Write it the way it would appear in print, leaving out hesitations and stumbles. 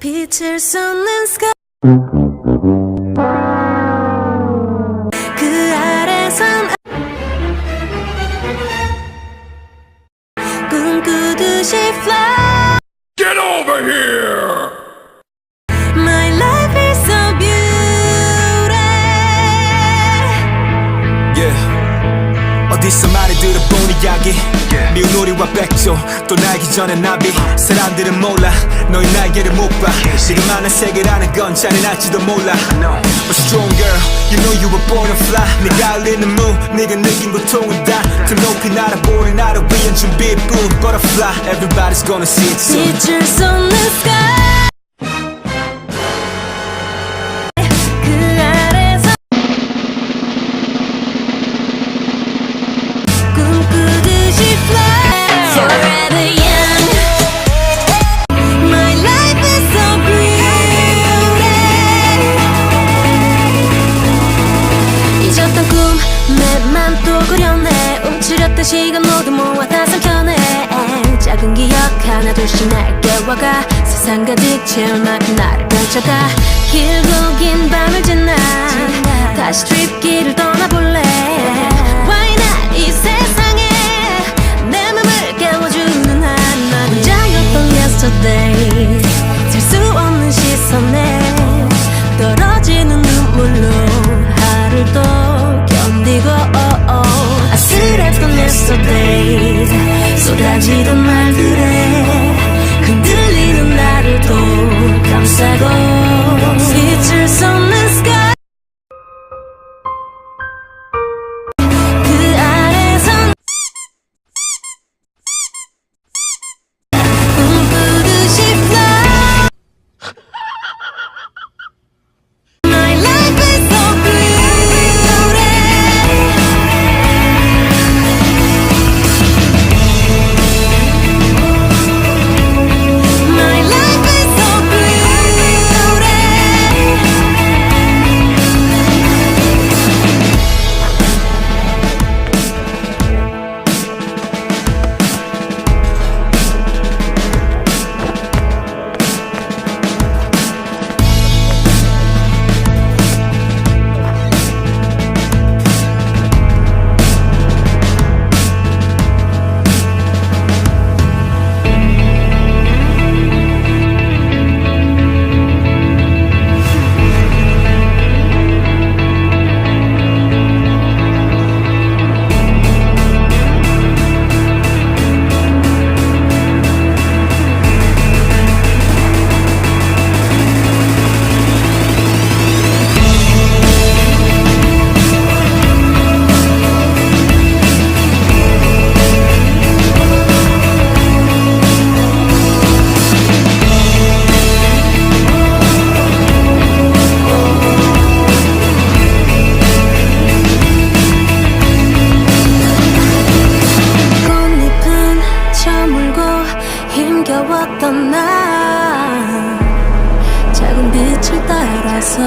빛을 쏟는 sky 그 아래선 꿈꾸듯이 fly. Get over here! My life is so beautiful. Yeah. 어디서 많이 들어본 이야기 미운 우리와 백조 또 날기 전에 나비 사람들은 몰라 너의 날개를 못봐 지금 많은 세계라는 건 잔인할지도 몰라 But strong girl, you know you were born to fly 네가 흘리는 무, 네가 느낀 고통은 다 더 높이 날아보는 나를 위한 준비뿐 Butterfly, everybody's gonna see it soon 빛을 쏟는 sky 그 아래서 꿈꾸듯이 fly. Forever young. My life is so beautiful. 잊었던 꿈 내 맘 또 그렸네. 움츠렸던 시간 모두 모아 다 삼켜내. 작은 기억 하나둘씩 날 깨워가 세상 가득 채울 만큼 나를 펼쳐가 길고 긴 밤을 지나 다시 트립길을 떠나볼래. Why not 이 세상에 내 맘을 깨워주는 하나는 혼자였던 yesterday 셀 수 없는 시선에 떨어지는 눈물로 하루를 또 견디고 아슬했던 yesterday 쏟아지던 말들에 흔들리는 나를 또 감싸고 빛을 쏟는 sky 그 아래선 꿈꾸듯이 fly. My life is so beautiful. My life is so beautiful. 꽃잎은 저물고 힘겨웠던 나 작은 빛을 따라서